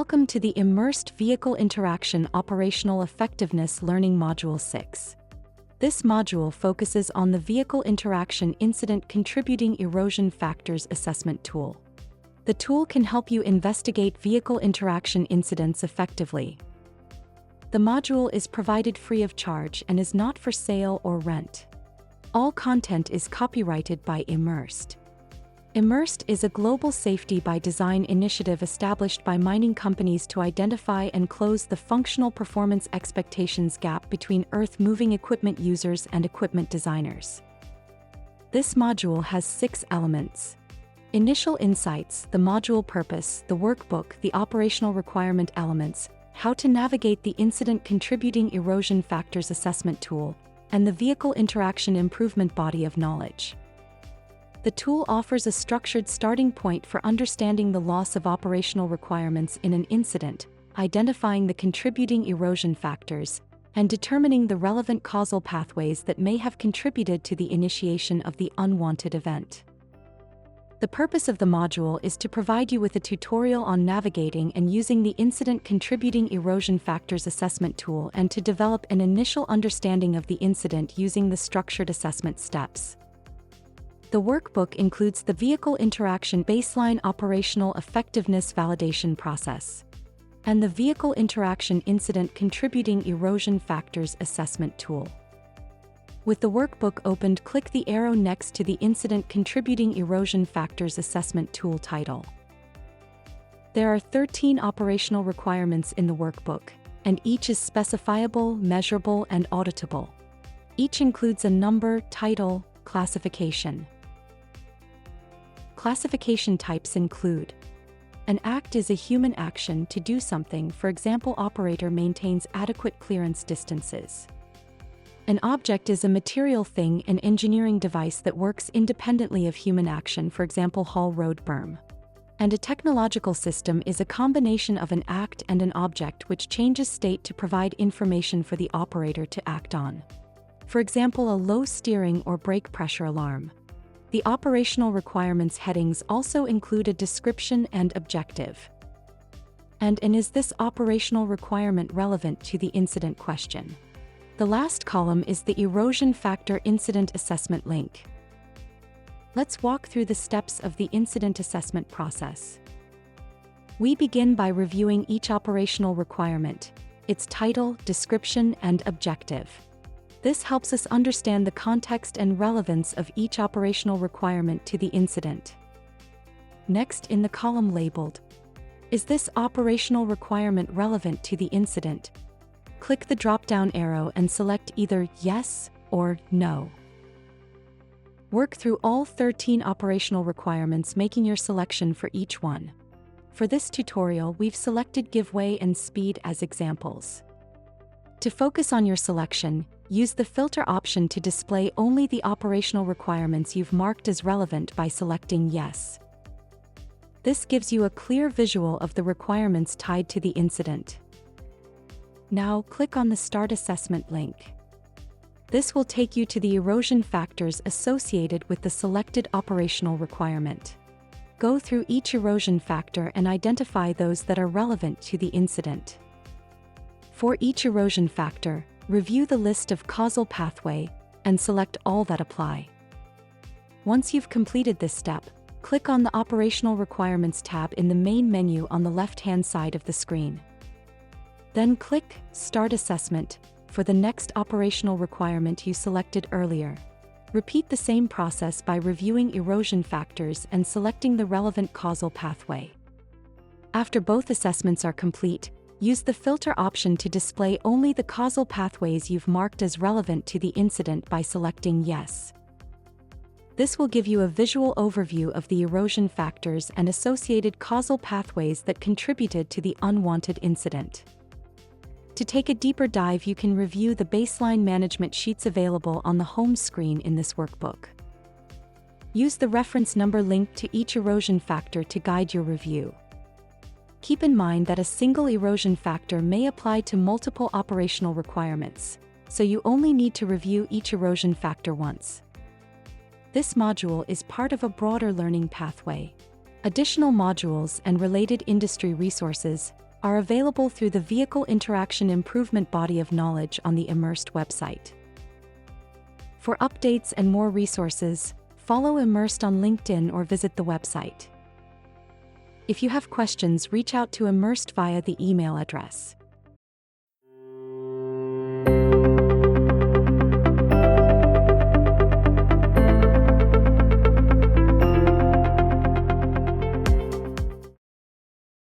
Welcome to the Immersed Vehicle Interaction Operational Effectiveness Learning Module 6. This module focuses on the Vehicle Interaction Incident Contributing Erosion Factors Assessment tool. The tool can help you investigate vehicle interaction incidents effectively. The module is provided free of charge and is not for sale or rent. All content is copyrighted by Immersed. Immersed is a global safety by design initiative established by mining companies to identify and close the functional performance expectations gap between earth-moving equipment users and equipment designers. This module has 6 elements. Initial insights, the module purpose, the workbook, the operational requirement elements, how to navigate the Incident Contributing Erosion Factors Assessment tool, and the Vehicle Interaction Improvement body of knowledge. The tool offers a structured starting point for understanding the loss of operational requirements in an incident, identifying the contributing erosion factors, and determining the relevant causal pathways that may have contributed to the initiation of the unwanted event. The purpose of the module is to provide you with a tutorial on navigating and using the Incident Contributing Erosion Factors Assessment tool and to develop an initial understanding of the incident using the structured assessment steps. The workbook includes the Vehicle Interaction Baseline Operational Effectiveness Validation Process and the Vehicle Interaction Incident Contributing Erosion Factors Assessment tool. With the workbook opened, click the arrow next to the Incident Contributing Erosion Factors Assessment tool title. There are 13 operational requirements in the workbook, and each is specifiable, measurable, and auditable. Each includes a number, title, classification. Classification types include: an act is a human action to do something, for example, operator maintains adequate clearance distances. An object is a material thing, an engineering device that works independently of human action, for example, haul road berm. And a technological system is a combination of an act and an object which changes state to provide information for the operator to act on. For example, a low steering or brake pressure alarm. The operational requirements headings also include a description and objective. And is this operational requirement relevant to the incident question? The last column is the Erosion Factor Incident Assessment link. Let's walk through the steps of the incident assessment process. We begin by reviewing each operational requirement, its title, description, and objective. This helps us understand the context and relevance of each operational requirement to the incident. Next, in the column labeled, "Is this operational requirement relevant to the incident?" click the drop-down arrow and select either Yes or No. Work through all 13 operational requirements, making your selection for each one. For this tutorial, we've selected give way and speed as examples. To focus on your selection, use the filter option to display only the operational requirements you've marked as relevant by selecting Yes. This gives you a clear visual of the requirements tied to the incident. Now, click on the Start Assessment link. This will take you to the erosion factors associated with the selected operational requirement. Go through each erosion factor and identify those that are relevant to the incident. For each erosion factor, review the list of causal pathway and select all that apply. Once you've completed this step, click on the Operational Requirements tab in the main menu on the left-hand side of the screen. Then click Start Assessment for the next operational requirement you selected earlier. Repeat the same process by reviewing erosion factors and selecting the relevant causal pathway. After both assessments are complete, use the filter option to display only the causal pathways you've marked as relevant to the incident by selecting Yes. This will give you a visual overview of the erosion factors and associated causal pathways that contributed to the unwanted incident. To take a deeper dive, you can review the baseline management sheets available on the home screen in this workbook. Use the reference number linked to each erosion factor to guide your review. Keep in mind that a single erosion factor may apply to multiple operational requirements, so you only need to review each erosion factor once. This module is part of a broader learning pathway. Additional modules and related industry resources are available through the Vehicle Interaction Improvement body of knowledge on the Immersed website. For updates and more resources, follow Immersed on LinkedIn or visit the website. If you have questions, reach out to Immersed via the email address.